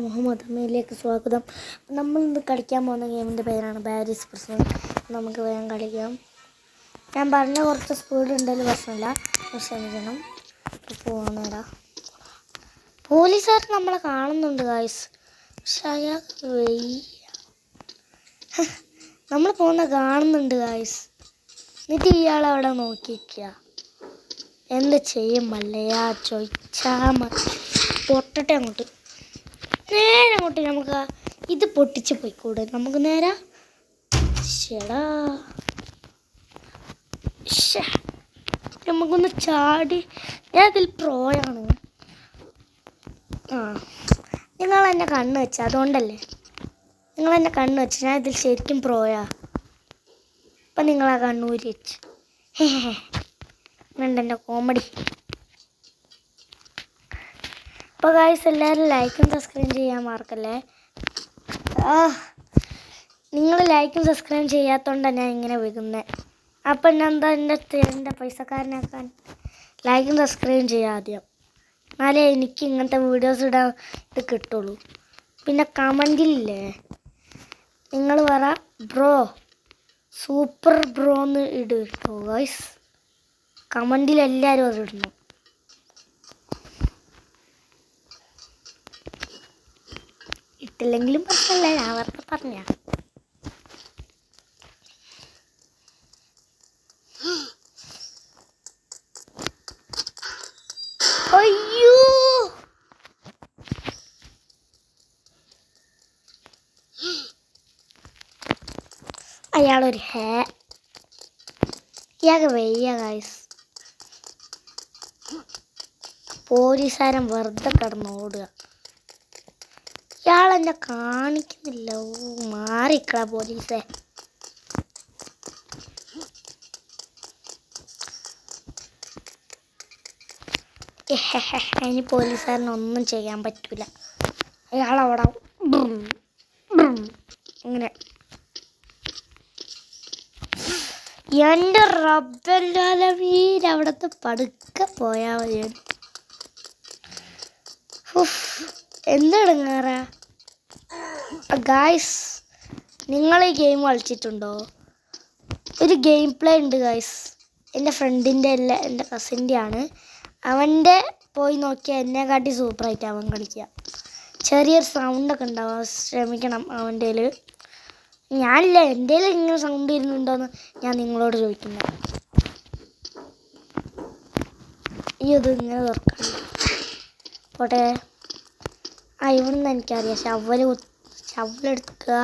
മുഹമ്മദ് അമ്മയിലേക്ക് സ്വാഗതം. നമ്മളിന്ന് കളിക്കാൻ പോകുന്ന ഗെയിമിൻ്റെ പേരാണ് പാരീസ് പ്രശ്നം. നമുക്ക് വേഗം കളിക്കാം. ഞാൻ പറഞ്ഞ കുറച്ച് സ്പീഡ് ഉണ്ടെങ്കിൽ പ്രശ്നമില്ല, ക്ഷമിക്കണം. പോകണേടാ, പോലീസുകാർ നമ്മളെ കാണുന്നുണ്ട് ഗായ്സ്. പക്ഷെ അയാൾക്ക് വയ്യ. നമ്മൾ പോകുന്ന കാണുന്നുണ്ട് ഗായ്സ്. എന്നിട്ട് ഇയാളവിടെ നോക്കിക്കുക. എന്ത് ചെയ്യും മല്ലയാ ചോദിച്ചാ പൊട്ടട്ടെ അങ്ങോട്ട്. നേരെ അങ്ങോട്ട് നമുക്ക് ഇത് പൊട്ടിച്ച് പോയിക്കൂടെ? നമുക്ക് നേരെ ശടാ നമുക്കൊന്ന് ചാടി. ഞാൻ ഇതിൽ പ്രോയാണ്. നിങ്ങളെന്നെ കണ്ണ് വെച്ച അതുകൊണ്ടല്ലേ, നിങ്ങളെന്നെ കണ്ണ് വെച്ച്. ഞാൻ ഇതിൽ ശരിക്കും പ്രോയാ. ഇപ്പം നിങ്ങളാ കണ്ണൂരി വെച്ച് എൻ്റെ കോമഡി. അപ്പോൾ ഗായ്സ്, എല്ലാവരും ലൈക്കും സബ്സ്ക്രൈബ് ചെയ്യാൻ മറക്കല്ലേ. നിങ്ങൾ ലൈക്കും സബ്സ്ക്രൈബ് ചെയ്യാത്തതുകൊണ്ടാണ് ഞാൻ ഇങ്ങനെ വൈകുന്നത്. അപ്പം ഞാൻ എന്താ എൻ്റെ പൈസക്കാരനാക്കാൻ? ലൈക്കും സബ്സ്ക്രൈബും ചെയ്യാം ആദ്യം, എന്നാലേ എനിക്ക് ഇങ്ങനത്തെ വീഡിയോസ് ഇടാൻ ഇത് കിട്ടുള്ളൂ. പിന്നെ കമൻറ്റിലില്ലേ നിങ്ങൾ പറ ബ്രോ, സൂപ്പർ ബ്രോ എന്ന് ഇടും കേട്ടോ ഗായ്സ്. കമൻറ്റിൽ എല്ലാവരും അത് ഇടണം. ഇട്ടില്ലെങ്കിലും പ്രശ്നമില്ല, ഞാൻ വെറുതെ പറഞ്ഞ. അയ്യോ, അയാളൊരു ഇയാൾക്ക് വയ്യ ഗായ്സ്. പോലീസുകാരൻ വെറുതെ കിടന്ന് ഓടുക. ഇയാളെന്നെ കാണിക്കുന്നില്ല. മാറിക്കളാ പോലീസേ. ഇനി പോലീസുകാരനൊന്നും ചെയ്യാൻ പറ്റൂല. അയാളവിടെ ഇങ്ങനെ. എൻ്റെ റബ്ബല്ലാലമീൻ, അവിടുത്തെ പതുക്കെ പോയാൽ മതിയാണ്. എന്തെടുങ്ങാറാ ഗായ്സ്. നിങ്ങൾ ഈ ഗെയിം കളിച്ചിട്ടുണ്ടോ? ഒരു ഗെയിം പ്ലേ ഉണ്ട് ഗായ്സ്. എൻ്റെ ഫ്രണ്ടിൻ്റെ അല്ല, എൻ്റെ കസിൻ്റെ ആണ്. അവൻ്റെ പോയി നോക്കിയാൽ എന്നെക്കാട്ടി സൂപ്പറായിട്ട് അവൻ കളിക്കുക. ചെറിയൊരു സൗണ്ടൊക്കെ ഉണ്ടാവും, ശ്രമിക്കണം അവൻ്റെ. ഞാനില്ല, എൻ്റെ ഇങ്ങനെ സൗണ്ട് ഇരുന്നുണ്ടോയെന്ന് ഞാൻ നിങ്ങളോട് ചോദിക്കുന്നത്. ഈ ഇത് ഇങ്ങനെ തുറക്കണ്ട പോട്ടെ. ഇവിടുന്ന് എനിക്കറിയാം. ശവലെടുക്കുക.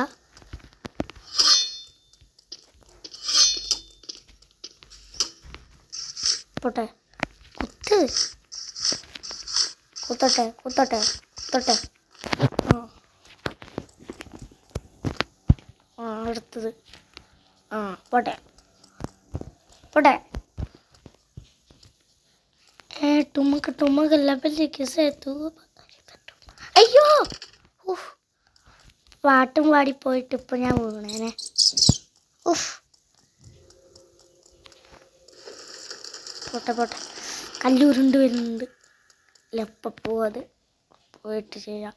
പോട്ടെ, കുത്തട്ടെ. അടുത്തത് പോട്ടെ. ടുമക്ക് ലബലിലേക്ക് സേതു. അയ്യോ, പാട്ടും പാടിപ്പോയിട്ട് ഇപ്പം ഞാൻ വീണേനെ. പോട്ടെ, കല്ലൂരുണ്ട് വരുന്നുണ്ട്. എപ്പോ അത് പോയിട്ട് ചെയ്യാം.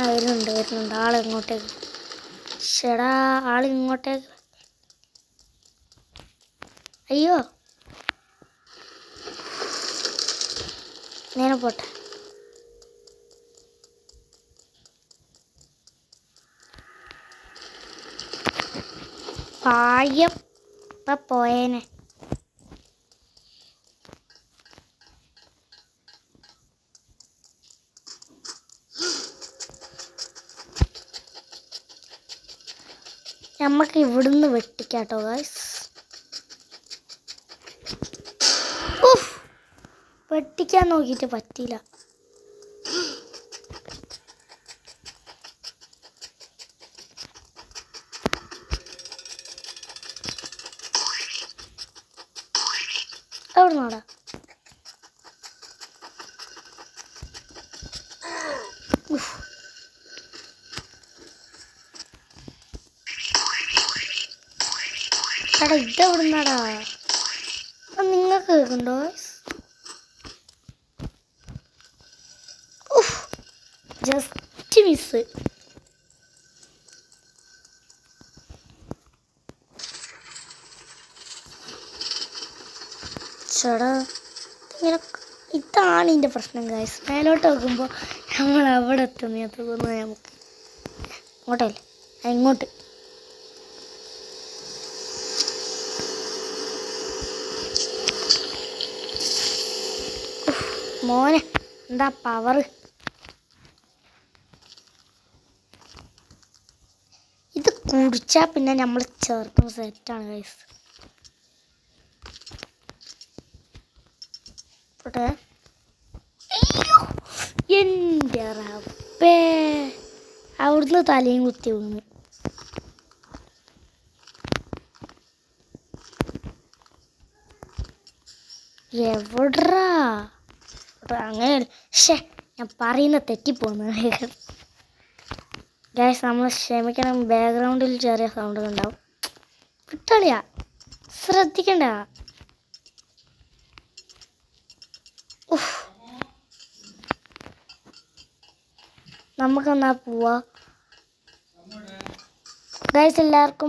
വരുന്നുണ്ട് ആളിങ്ങോട്ടേക്ക്. ശടാ, ആളിങ്ങോട്ടേക്ക്. അയ്യോ, നേരെ പോട്ടെ. പായം പോയേനെ. നമുക്ക് ഇവിടുന്ന് വെട്ടിക്കാട്ടോ ഗായ്സ്. വെട്ടിക്കാൻ നോക്കിയിട്ട് പറ്റിയില്ല. എവിടെ നോടാ? ഇതെവിടുന്നാടാ? നിങ്ങൾക്ക് കേൾക്കുന്നുണ്ടോ? Just miss. ചേടാ ഇങ്ങനെ ഇതാണ് ഇതിൻ്റെ പ്രശ്നം ഗൈസ്. മേലോട്ട് നോക്കുമ്പോൾ നമ്മൾ അവിടെ എത്തുന്ന തോന്നുന്നത് നമുക്ക്. ഇങ്ങോട്ടല്ലേ ഇങ്ങോട്ട്. മോനെ എന്താ പവർ. ഇത് കുടിച്ചാൽ പിന്നെ നമ്മൾ ചേർക്കും സെറ്റാണ് ഗൈസ്. എൻ്റെ റബ്ബേ അവിടുന്ന് തലയും കുത്തി വീണു. എവിടാ അങ്ങനെ ഷേ ഞാൻ പറയുന്ന തെറ്റിപ്പോന്നു ഗൈസ്. നമ്മൾ ക്ഷമിക്കണം, ബാക്ക്ഗ്രൗണ്ടിൽ ചെറിയ സൗണ്ട് ഉണ്ടാവും. വിട്ടളിയാ ശ്രദ്ധിക്കണ്ട. നമുക്കെന്നാ പോവാ ഗൈസ്. എല്ലാവർക്കും